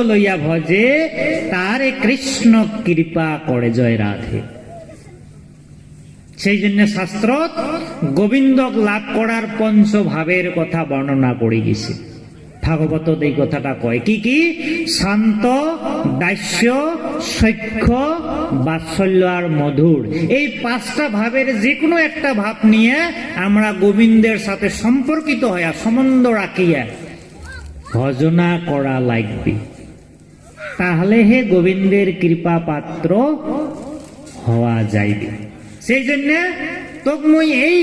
লইয়া ভজে তারে কৃষ্ণ কৃপা করে, জয় রাধে। সেই জন্য শাস্ত্র গোবিন্দক লাভ করার পঞ্চভাবের কথা বর্ণনা করে গেছে। ভাগবত এই কথাটা কয়, কি কি? শান্ত, দাস্য, সখ্য, বাৎসল্য আর মধুর। এই পাঁচটা ভাবের যে কোনো একটা ভাব নিয়ে আমরা গোবিন্দের সাথে সম্পর্কিত হইয়া সম্বন্ধ রাখিয়া ভজনা করা লাগবে, তাহলে হে গোবিন্দের কৃপা পাত্র হওয়া যাইবে। সেই জন্য তোক মুই এই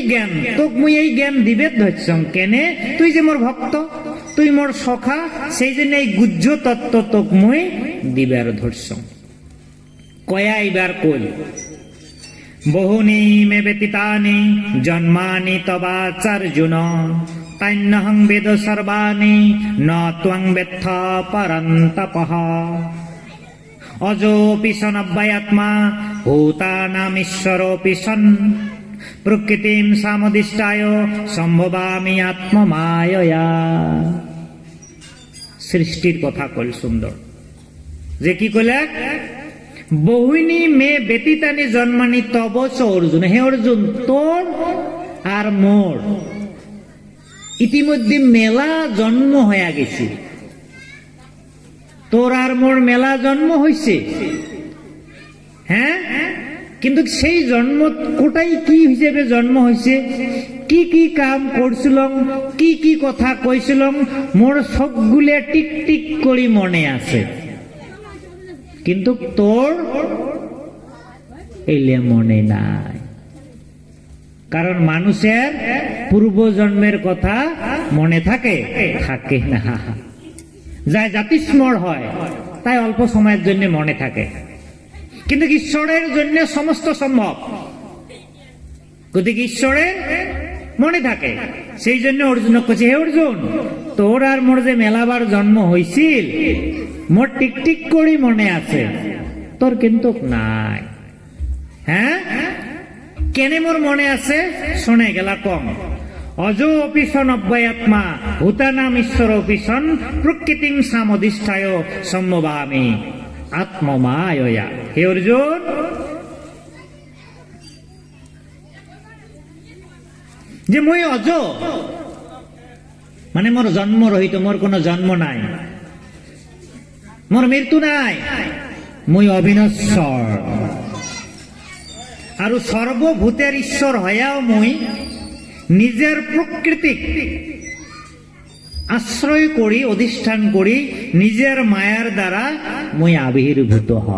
জ্ঞান দিবে ধরছং কেনে? তুই যে মোর ভক্ত, তুই মোর সখা, সেই জন্য এই গুহ্য তত্ত্ব তোক মুই দিবার ধরছং। কয়া এবার কই, বহুনি মে ব্যতীতানি জন্মানি তবাচার্জুন, তান্যহং বেদ সর্বাণি ন ত্বং বেত্থ পরন্তপঃ। অজোপি সন অব্যয়াত্মা ভূতানামীশ্বরোপি সন, প্রকৃতিম সামদিষ্টায় সম্ভবামি আত্মমায়য়া। সৃষ্টির কথা কল সুন্দর, যে কি কইলে? বহুনি মে ব্যতীতানি জন্মানি তব চ অর্জুন। হে অর্জুন, তোর আর মোর ইতিমধ্যে মেলা জন্ম হয়ে গেছে। তোর আর মোর মেলা জন্ম হইছে, হ্যাঁ, কিন্তু সেই জন্ম কোটাই কি হিসেবে জন্ম হয়েছে, কি কি কাম করছিলাম, কি কি কথা কইছিলাম, মোর সবগুলো টিক টিক করি মনে আছে, কিন্তু তোর এলে মনে নাই। কারণ মানুষের পূর্ব জন্মের কথা মনে থাকে না, যা জাতিস্মর হয় তাই অল্প সময়ের জন্য মনে থাকে, কিন্তু ঈশ্বরের জন্য সমস্ত সম্ভব। গতিকে ঈশ্বরের মনে থাকে। সেই জন্য অর্জুন কছে, হে অর্জুন, তোর আর মোর যে মেলাবার জন্ম হয়েছিল, মোর টিক টিক করি মনে আছে, তোর কিন্তু নাই। হ্যাঁ, কেনে মোর মনে আছে? শুনে গেলা কম। অজো অপিসন অব্যয়াত্মা ভূতানাম ঈশ্বর অপিসন, প্রকৃতিম সামদিষ্ঠায় সম্ভবামি আত্মমায়য়া। হে অর্জুন, যে মই অজ, মানে মোর জন্ম রহিত, মোর কোনো জন্ম নাই, মোর মৃত্যু নাই, মই অবিনশ্বর। আর সর্বভূতের ঈশ্বর হইয়াও মই নিজের প্রকৃতিক আশ্রয় করি, অধিষ্ঠান করি, নিজের মায়ার দ্বারা মই আবির্ভূত হ।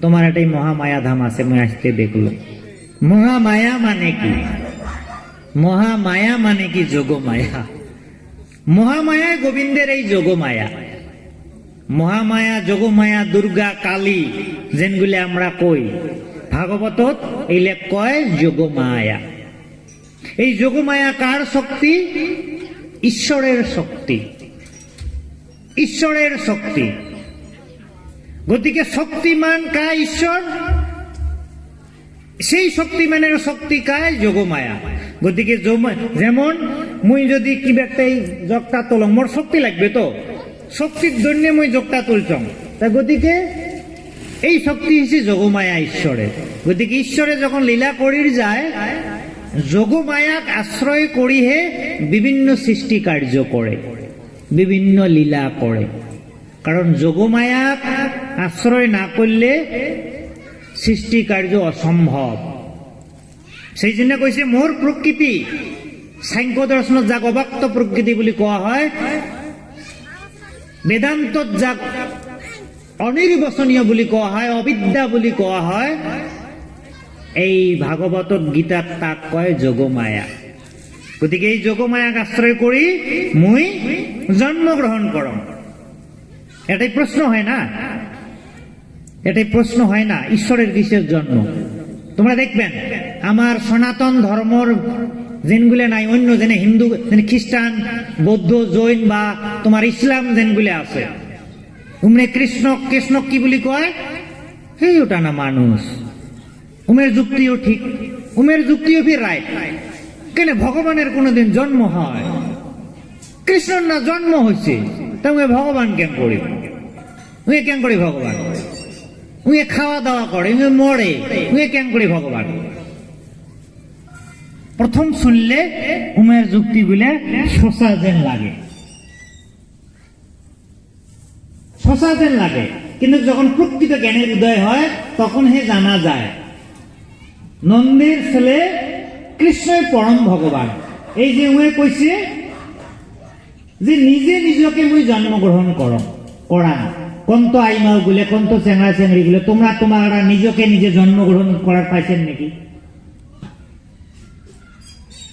তোমার এটাই মহামায়া ধাম আছে, মই আসতে দেখলো। মহামায়া মানে কি? মহামায়া মানে কি? যোগমায়া। মহামায়া গোবিন্দের এই যোগমায়া। মহামায়া, যোগমায়া, দুর্গা, কালী যেনগুলি আমরা কই, ভাগবতত এইলে কয় যোগমায়া। এই যোগমায়া কার শক্তি? ঈশ্বরের শক্তি, ঈশ্বরের শক্তি। গতিকে শক্তিমান কায়? ঈশ্বর। সেই শক্তিমানের শক্তি কায়? যোগমায়া। গতিকে যেমন মুই যদি কিবা একটা জগটা তোলং, মোর শক্তি লাগবে, তো শক্তির জন্য মুই জগটা তুলছং, তা গতিকে এই শক্তি হিসেবে যোগমায়া ঈশ্বরের। গতিকে ঈশ্বরে যখন লীলা করির যায়, যোগমায়াক আশ্রয় করিহে বিভিন্ন সৃষ্টি কার্য করে, বিভিন্ন লীলা করে। কারণ যোগমায়াক আশ্রয় না করলে সৃষ্টি কার্য অসম্ভব। সেই জন্য কইছে মোর প্রকৃতি, সাংখ্য দর্শনত যাক অব্যক্ত প্রকৃতি বুলি কোৱা হয়, বেদান্তত যাক অনির্বচনীয় বুলি কোৱা হয়, অবিদ্যা বুলি কোৱা হয়, এই ভাগবতত গীতাত তাক কয় যোগমায়া। গতিকে এই যোগমায়াক আশ্রয় করি মুই জন্মগ্রহণ করম। এটাই প্রশ্ন হয় না? এটাই প্রশ্ন হয় না, ঈশ্বরের কিসের জন্ম? তোমরা দেখবেন আমার সনাতন ধর্মর যেনগুলো নাই, অন্য যেনে হিন্দু, যেনে খ্রিস্টান, বৌদ্ধ, জৈন বা তোমার ইসলাম যেনগুলো আছে, উমরে কৃষ্ণ কৃষ্ণ কি বলি কয়? এই ওটা না মানুষ। উমের যুক্তিও ঠিক, উমের যুক্তিও ফির রাইট। কেন ভগবানের কোনদিন জন্ম হয়? কৃষ্ণর না জন্ম হয়েছে, তা ভগবান কেন করিব, কেন করি ভগবান? খাওয়া দাওয়া করে, মরে, কেন করি ভগবান? প্রথম শুনলে উমের যুক্তি গুলে শশা যেন লাগে, শশা যেন লাগে, কিন্তু যখন প্রকৃত জ্ঞানের উদয় হয় তখন হে জানা যায় নন্দীর ছেলে কৃষ্ণই পরম ভগবান। এই যে উমে কইছে যে নিজে নিজকে মুই জন্মগ্রহণ করা কন্ত আইমাও গুলে, কন্ত চেংড়া চেংড়ি গুলে, তোমরা নিজকে নিজে জন্মগ্রহণ করার পাইছেন নাকি?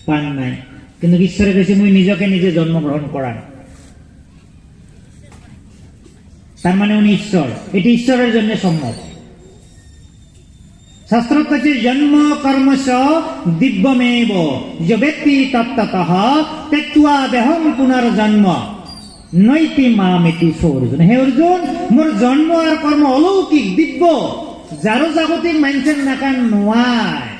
পান নাই। কিন্তু ঈশ্বরে কইছে মুই নিজকে নিজে জন্মগ্রহণ করান, তার মানে উনি ঈশ্বর। এটি ঈশ্বরের জন্য সম্মত। শাস্ত্র কইছে জন্ম কর্মস দিব্যমেব যে ব্যক্তি তত্ত্বতঃ ত্যক্ত্বা দেহং পুনর্জন্ম নৈতি মামেতি অর্জুন। হে অর্জুন, মোর জন্ম আর কর্ম অলৌকিক দিব্য, যারো জাগতিক মানুষের নাকান নোয়ায়।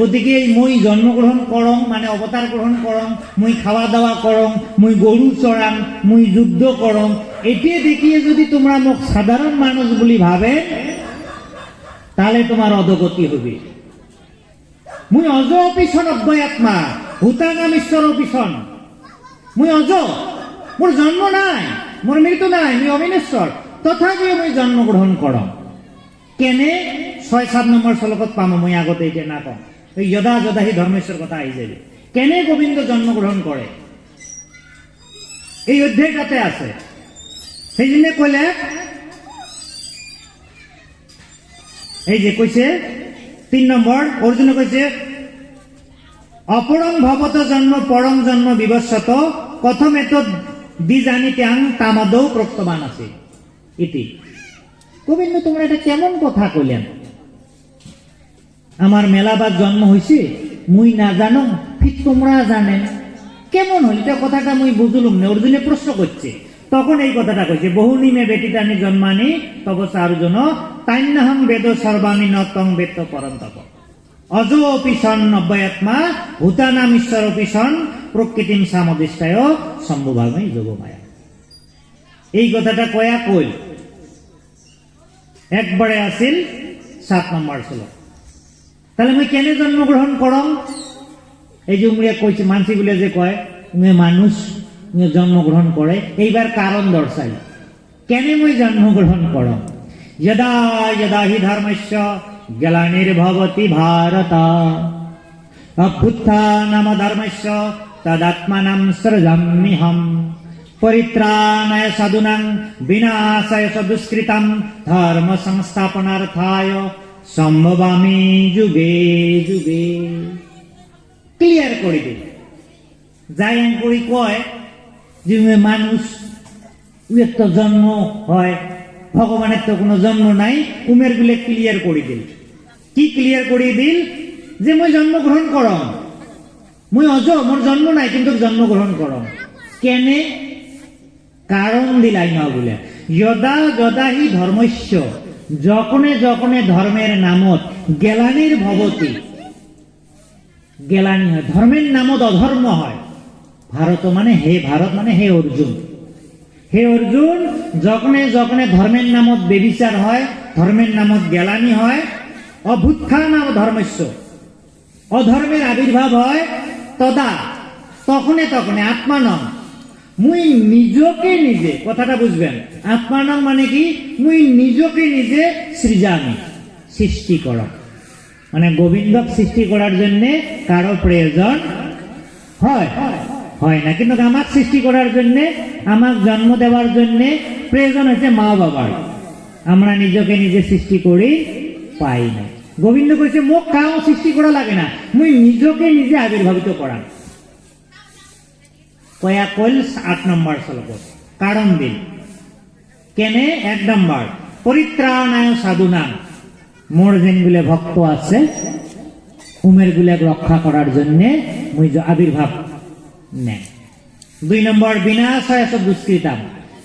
গতিকে মুই জন্মগ্রহণ করং মানে অবতার গ্রহণ করং, মুই খাওয়া দাওয়া করং, মুই গরু চড়াং, মুই যুদ্ধ করং, এটি দেখিয়ে যদি তোমরা মোক সাধারণ মানুষ বলি ভাবে তাহলে তোমার অধগতি হবে। মুই অজ অপিছন অব্যয়াত্মা ভূতানাম ঈশ্বর অপিছন। মুই অজ, মোর জন্ম নাই, মোর মৃত্যু নাই, মুই অবিনশ্বর, তথাপিও মুই জন্মগ্রহণ করং। কেনে ৬-৭ নম্বর শ্লোকত পাম, মুই আগতে এটা না কম। ওই যদা যদাহি ধর্মেশ্বর কথা আই যাবে। কেনে গোবিন্দ জন্মগ্রহণ করে এই অধ্যায়টাতে আছে। সেই জন্য কইলে এই যে কইছে ৩ নম্বর অর্জুন কইছে অপরং ভবত জন্ম পরং জন্ম বিবস্বত কথমেত দ্বিজানিত্যাং তামাদৌ প্রক্তবান আছে। ইতি গোবিন্দ তোমরা এটা কেমন কথা কইলেন? আমার মেলাবার জন্ম হয়েছে মুই না জানো, ঠিক তোমরা জানেন কেমন হল? এটা কথাটা মুই বুঝলুম না। অর্জুনে প্রশ্ন করছে, তখন এই কথাটা কইছে বহুনিমে বেটিতানি জন্মানি তব চারজন তাইন্নাহং বেদ সর্বাণী নতং বেদ পরন্তপ অজ অপিশন অব্যয়াত্মা ভূতানাম ঈশ্বর অপিশন প্রকৃতিম সামদিষ্টায় সম্ভুভাগময়ী যোগমায়া। এই কথাটা কয়া কই একবারে আসিল ৭ নম্বর শ্লোক। তাহলে মুই কেন জন্মগ্রহণ করং? এই যে উমরিয়া কইছে মানসি বলে যে কয় উমে মানুষ জন্মগ্রহণ করে, এইবার কারণ দর্শাই কেন মুই জন্মগ্রহণ করং। যদা যদা হি ধর্মস্য গ্লানির্ভবতি ভারত অভ্যুত্থানম ধর্মস্য তদাত্মানম সৃজাম্যহম পরিত্রাণায় সাধুনাং বিনাশায় দুষ্কৃতম ধর্ম সংস্থাপনার্থায় সম্ভবামি যুগে যুগে। ক্লিয়ার করে দিল যাই করি কয় যে মানুষ তো জন্ম হয়, ভগবানের তো কোনো জন্ম নাই। উমের গুলে ক্লিয়ার করে দিল। কি ক্লিয়ার করে দিল? যে মুই জন্মগ্রহণ করম, মুই অজ, মোর জন্ম নাই কিন্তু জন্মগ্রহণ করম। কেনে? কারণ দিলাই না বলে যদা যদা হি ধর্মস্য যখনে যখনে ধর্মের নামত গেলানির ভবতি, গেলানি হয়, ধর্মের নামত অধর্ম হয়। ভারত মানে হে ভারত মানে হে অর্জুন, হে অর্জুন যখনে যখনে ধর্মের নামত বেবিচার হয়, ধর্মের নামত গেলানি হয়, অভ্যুত্থান ধর্মস্য অধর্মের আবির্ভাব হয়, তদা তখনে তখনে আত্মানম মুই নিজকে নিজে, কথাটা বুঝবেন, আত্মানম মানে কি? মুই নিজকে নিজে সৃজামি সৃষ্টি করা, মানে গোবিন্দক সৃষ্টি করার জন্য কারো প্রয়োজন হয় না, কিন্তু আমার সৃষ্টি করার জন্য, আমার জন্ম দেওয়ার জন্য প্রয়োজন হচ্ছে মা বাবার। আমরা নিজকে নিজে সৃষ্টি করি পাই না। গোবিন্দ কইছে মোক কাউ সৃষ্টি করা লাগে না, মুই নিজকে নিজে আবির্ভাবিত করা। কয়া কইল ৮ নম্বর শ্লোক কারণ দিল কেনে। ১ নম্বর পরিত্রাণায় সাধুনাং, মোর যেনগুলো ভক্ত আছে উমের গুলা রক্ষা করার জন্য মুই আবির্ভাব নেয়। ২ নম্বর বিনাশায় দুষ্কৃতাম,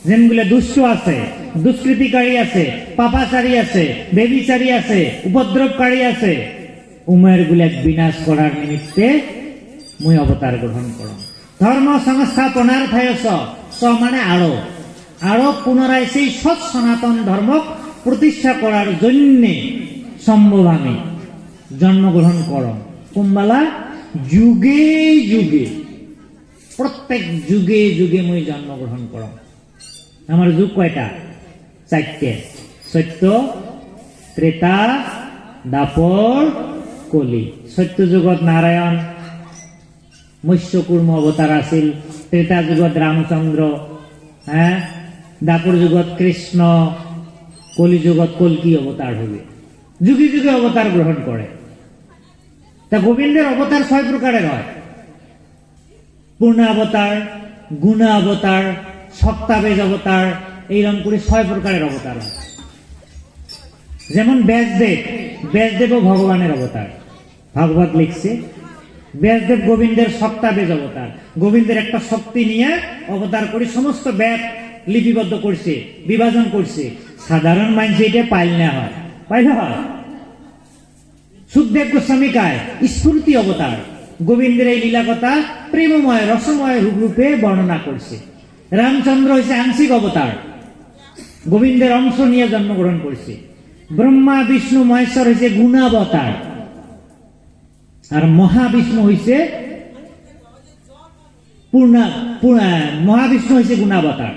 যেনগুলো দুষ্ট আছে, দুষ্কৃতিকারী আছে, পাপাচারী আছে, বেবিচারী আছে, উপদ্রবকারী আছে, উমের গুলা বিনাশ করার নিমিত্তে মুই অবতার গ্রহণ করম। ধর্ম সংস্থাপনার্থায় স মানে আরো আরো পুনরায় সেই সৎ সনাতন ধর্ম প্রতিষ্ঠা করার জন্য সম্ভবামী জন্মগ্রহণ করো। কুম্বালা যুগে যুগে, প্রত্যেক যুগে যুগে মুই জন্মগ্রহণ করো। আমার যুগ কয়টা? চারটে। সত্য, ত্রেতা, দাপর, কলি। সত্য যুগত নারায়ণ মৎস্যকুর্ম অবতার আছিল, ত্রেতা যুগত রামচন্দ্র, দাপর যুগত কৃষ্ণ, কলি যুগত কল্কি অবতার হবে। যুগে যুগে অবতার গ্রহণ করে। তা গোবিন্দের অবতার 6 প্রকারের হয়। পূর্ণ অবতার, গুণ অবতার, সপ্তাবেজ অবতার, এইরকম করে 6 প্রকারের অবতার হয়। যেমন ব্যাসদেবও ভগবানের অবতার। ভাগবত লিখছে ব্যাসদেব গোবিন্দের সপ্তাবেজ অবতার। গোবিন্দের একটা শক্তি নিয়ে অবতার করে সমস্ত বেদ লিপিবদ্ধ করছে, বিভাজন করছে। সাধারণ মানুষ এটা পাইলে হয়, পাইলে হয়। সুখদেব গোস্বামী কায় স্ফূর্তি অবতার। গোবিন্দের এই লীলা কথা প্রেমময় রসময় রূপে বর্ণনা করছে। রামচন্দ্র হয়েছে আংশিক অবতার, গোবিন্দের অংশ নিয়ে জন্মগ্রহণ করছে। ব্রহ্মা বিষ্ণু মহেশ্বর হয়েছে গুণাবতার, আর মহাবিষ্ণু হয়েছে মহাবিষ্ণু হয়েছে গুণাবতার।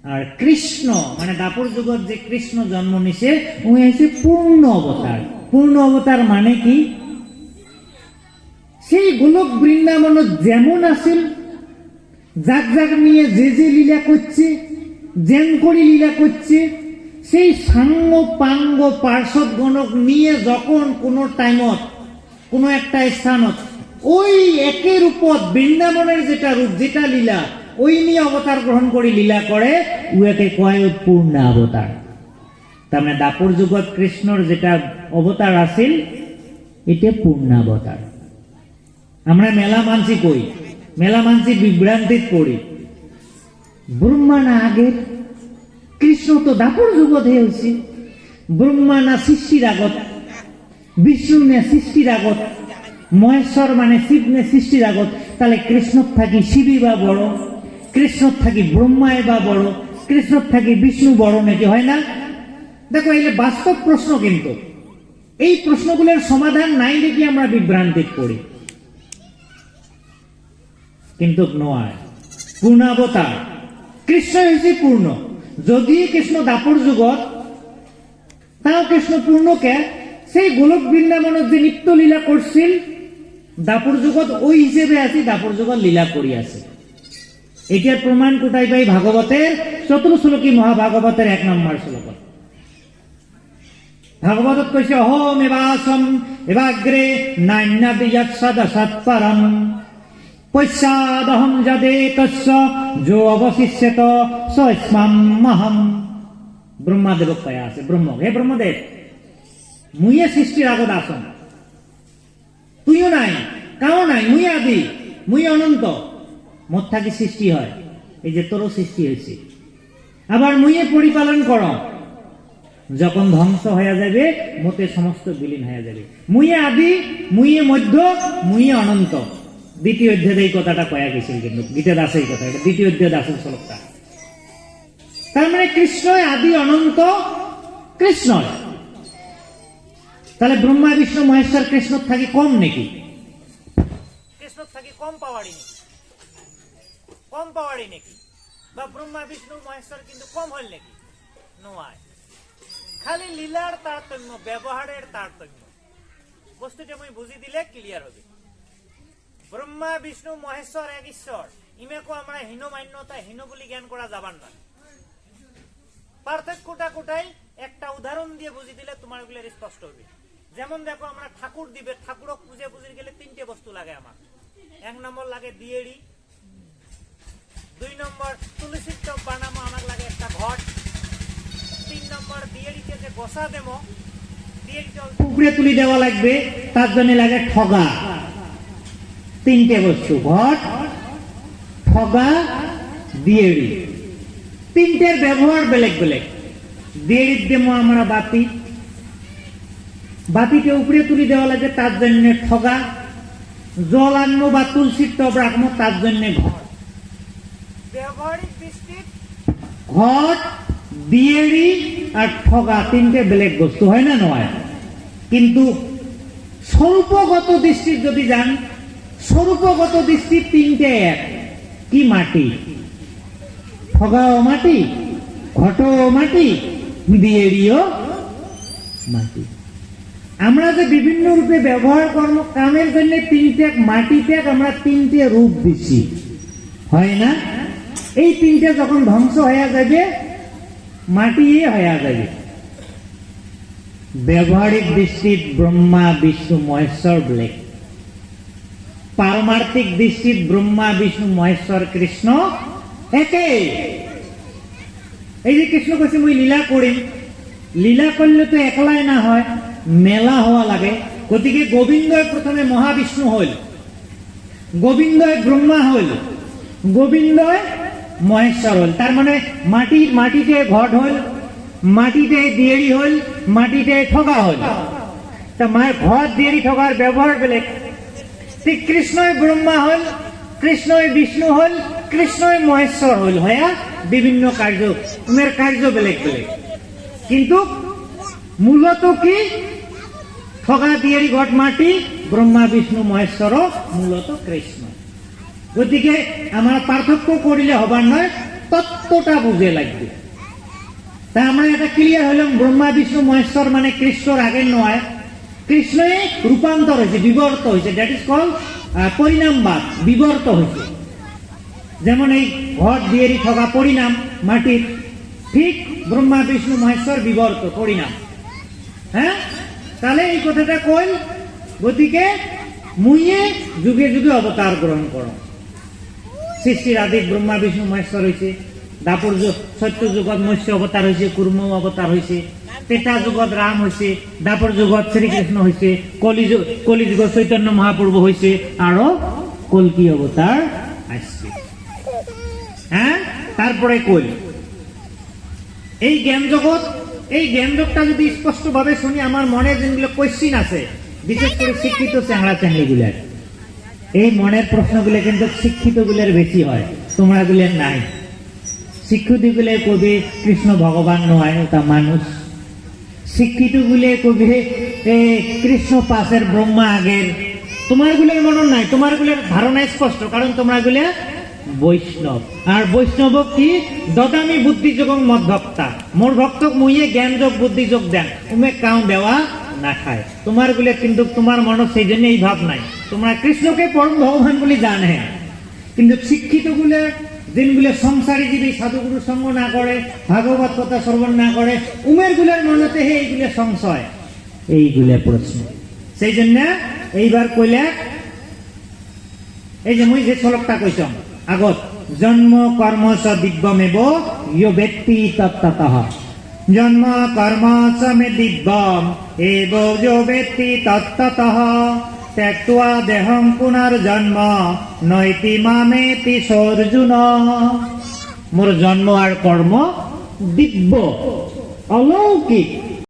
আর কৃষ্ণ মানে দাপর যুগত যে কৃষ্ণ জন্ম নিছে উনি হয়েছে পূর্ণ অবতার। পূর্ণ অবতার মানে কি? সেই গোলক বৃন্দাবন যেমন আছেন, যাক যাক নিয়ে যে যে লীলা করছে, যেন করে লীলা করছে, সেই সাঙ্গ পাঙ্গ পার্শ্বদ গণক নিয়ে যখন কোন টাইমত কোন একটা স্থানত ওই একের উপর বৃন্দাবনের যেটা রূপ, যেটা লীলা, ওই নিয়ে অবতার গ্রহণ করে লীলা করে, উয়াকে কয় পূর্ণ অবতার। তার মানে দাপর যুগত কৃষ্ণর যেটা অবতার আছিল এটা পূর্ণাবতার। আমরা মেলা মানছি কই, মেলা মানছি বিভ্রান্তিত পড়ি। ব্রহ্মা না আগের, কৃষ্ণ তো দাপর যুগত হয়েছে। ব্রহ্মা না সৃষ্টির আগত, বিষ্ণু নে সৃষ্টির আগত, মহেশ্বর মানে শিব নে সৃষ্টির আগত। তাহলে কৃষ্ণ থাকি শিবই বা বড়, কৃষ্ণ থাকি ব্রহ্মায় বা বড়, কৃষ্ণ থাকি বিষ্ণু বড় নাকি? হয় না? দেখো এই বাস্তব প্রশ্ন, কিন্তু এই প্রশ্নগুলোর সমাধান নাই দেখি আমরা বিভ্রান্তিত পড়ি। কিন্তু নয়, পূর্ণাবতার কৃষ্ণ হয়েছে পূর্ণ। যদি কৃষ্ণ দাপর যুগত, তাও কৃষ্ণ পূর্ণকে সেই গোলক বৃন্দাবনত যে নিত্য লীলা করছিল দাপর যুগত ওই হিসেবে আছে, দাপর যুগত লীলা করি আছে। এটার প্রমাণ কোথায় পাই? ভাগবতের চতুর্শ্লোকী মহাভাগবতের 1 নম্বর শ্লোক। ভাগবতত কইছে অহম এবাসম এবাগ্রে নান্যাদিয়াৎ সদসৎপরম পশ্চাদহম যদেতস্য যো অবশিষ্যত সস্মামহম। ব্রহ্মাদেব কয়া আছে, ব্রহ্ম হে ব্রহ্মদেব, মুইয়ে সৃষ্টির আগত আসন, তুইও নাই, কাও নাই, মুই আদি, মুই অনন্ত, মোর থাকি সৃষ্টি হয়। এই যে তোরও সৃষ্টি হয়েছে, আবার মুইয়ে পরিপালন কর। যখন ধ্বংস হয়ে যাবে মতে সমস্ত বিলীন হয়ে যাবে। মুইয়ে আদি, মুইয়ে মধ্য, মুইয়ে অনন্ত। দ্বিতীয় অধ্যায়ে এই কথাটা কয়া গেছিল, কিন্তু গীতার আছে এই কথা, দ্বিতীয় অধ্যায়ে আছে শ্লোকটা। তার মানে কৃষ্ণ আদি অনন্ত, কৃষ্ণ। তাহলে ব্রহ্মা বিষ্ণু মহেশ্বর কৃষ্ণ থাকি কম নাকি? কৃষ্ণ থাকি কম পাওয়ারই নাকি? কম পাওয়ারই নাকি? বা ব্রহ্মা বিষ্ণু মহেশ্বর কিন্তু কম হল নাকি? নয়, খালি লীলার তারতম্য, ব্যবহারের তারতম্য। বস্তুটা আমি বুঝি দিলে ক্লিয়ার হবে। ব্রহ্মা বিষ্ণু মহেশ্বর এক ঈশ্বর, ইমেকো আমরা হীন মান্যতা, হীন বলি জ্ঞান করা যাবার না। পার্থক্যটা কোটাই একটা উদাহরণ দিয়ে বুঝি দিলে তোমার ওগুলো স্পষ্ট হবে। যেমন দেখো, আমরা ঠাকুর দিবে, ঠাকুরক পুজো বুঝে গেলে 3টে বস্তু লাগে আমার। 1 নম্বর লাগে দিয়েড়ি, 2 নম্বর তুলসীর চক বানামো, আমার লাগে একটা ঘট, 3 নম্বর দিয়েড়িতে যে গোসা দেবো, দিয়েড়িতে উপরে তুলি দেওয়া লাগবে, তার জন্য লাগে ঠগা। 3টে বস্তু, ঘট, ঠগা, দিয়েড়ি। 3টের ব্যবহার বেলেগ বেলেগ। দিয়েড়ির দেবো আমরা বাতি, বাতিতে উপরে তুলি দেওয়া লাগে, তার জন্য ঠগা। জল আনবো বা তুলসীর টব রাখবো, তার জন্য ঘট। ব্যবহারিক দৃষ্টিত ঘট, দিয়েড়ি আর ঠগা তিনটে বেলেগ বস্তু, হয় না নয়? কিন্তু স্বরূপগত দৃষ্টির যদি যান, স্বরূপগত দৃষ্টির তিনটে এক। কি মাটি? ঠগাও মাটি, ঘটও মাটি, দিয়েড়িও মাটি। আমরা যে বিভিন্ন রূপে ব্যবহার কর্ম কামের জন্য তিনটে মাটিতে আমরা তিনটে রূপ দিচ্ছি, হয় না? এই তিনটে যখন ধ্বংস হয়ে যাবে, মাটি হয়ে যাবে। ব্যবহারিক দৃষ্টিত ব্রহ্মা বিষ্ণু মহেশ্বর বেলেগ, পারমার্থিক দৃষ্টিত ব্রহ্মা বিষ্ণু মহেশ্বর কৃষ্ণ একে। এই যে কৃষ্ণ কৈছে মই লীলা কৰিম, লীলা করলে তো একলাই না হয়, মেলা হওয়া লাগে। গতিকে গোবিন্দই প্রথমে মহাবিষ্ণু হইল, গোবিন্দই ব্রহ্মা হইল, গোবিন্দই মহেশ্বর হইল। তার মানে মাটিতে ঘট হইল, মাটিতে দিয়েড়ি হইল, মাটিতে ঠগা হইল। তা মায়ের ঘট দিয়েড়ি ঠগার ব্যবহার বেলেগ। ঠিক কৃষ্ণই ব্রহ্মা হইল, কৃষ্ণই বিষ্ণু হইল, কৃষ্ণই মহেশ্বর হইল, হইয়া বিভিন্ন কার্য, উমের কার্য বেলেগ বেলেগ। কিন্তু মূলত কি? ঠগা দিয়েড়ি ঘট মাটি, ব্রহ্মা বিষ্ণু মহেশ্বর মূলত কৃষ্ণ। গতিকে আমরা পার্থক্য করিলে হবার নয়, তত্ত্বটা বুঝে লাগবে। তা আমরা এটা ক্লিয়ার হলাম, ব্রহ্মা বিষ্ণু মহেশ্বর মানে কৃষ্ণর আগে নয়, কৃষ্ণে রূপান্তর হয়েছে, বিবর্ত হয়েছে। দ্যাট ইজ কল পরিণামবাদ, বিবর্ত হয়েছে। যেমন এই ঘট দিয়েড়ি ঠগা পরিণাম মাটির, ঠিক ব্রহ্মা বিষ্ণু মহেশ্বর বিবর্ত পরিণাম। হ্যাঁ, তাহলে এই কথাটা কইল। গতিকে মুইয়ে যুগে যুগে অবতার গ্রহণ করো। সৃষ্টির আদি ব্রহ্মা বিষ্ণু মহেশ্বর হয়েছে, দাপর সত্য যুগত মৎস্য অবতার হয়েছে, কুর্ম অবতার হয়েছে, ত্রেতা যুগত রাম হয়েছে, দাপর যুগত শ্রীকৃষ্ণ হয়েছে, কলিযুগত চৈতন্য মহাপ্রভু হয়েছে, আরো কলকি অবতার আসছে। হ্যাঁ, তারপরে কইল এই জ্ঞান জগৎ, এই জ্ঞান জগৎটা যদি স্পষ্ট ভাবে শুনি, আমার মনে যেগুলো কোয়েশ্চিন আছে, বিশেষ করে শিক্ষিত চ্যাংড়া চ্যাংড়ি গুলার, এই মনের প্রশ্নগুলো কিন্তু শিক্ষিত গুলের বেশি হয়, তোমরা গুলের নাই। শিক্ষিত গুলে কবি কৃষ্ণ ভগবান নয়, ওটা মানুষ। শিক্ষিত গুলে কবি কৃষ্ণ পাশের, ব্রহ্মা আগের। তোমার গুলের মনন নাই, তোমার গুলের ধারণা স্পষ্ট, কারণ তোমরা গুলে বৈষ্ণব। আর বৈষ্ণব কি? দদামি বুদ্ধি যোগ মদভক্তা, মোর ভক্তক মুইয়ে জ্ঞান যোগ বুদ্ধি যোগ দেন, তুমি কাউ দেওয়া না খায়। তোমার গুলে কিন্তু তোমার মন সেই জন্য এই ভাব নাই, তোমরা কৃষ্ণকে পরম ভগবান বলে জানে। কিন্তু শিক্ষিত গুলে, দিনগুলো সংসারী জীবী সাধুগুরু সঙ্গ না করে, ভাগবত কথা শ্রবণ না করে, উমের গুলের মনতে হে এইগুলো সংশয়, এইগুলো প্রশ্ন। সেই জন্য এইবার কইলে, এই যে মুই যে শ্লোকটা কইছম আগত, জন্ম কর্ম চ দিব্যমেব ইয় ব্যক্তি তত্ত্বতঃ, জন্ম কর্ম চ মে দিব্যম এব যো ব্যক্তি তত্ত্বতঃ, ত্যক্ত্বা দেহং পুনর্জন্ম নৈতি মামেতি সর্জুন। মোর জন্ম আর কর্ম দিব্য অলৌকিক,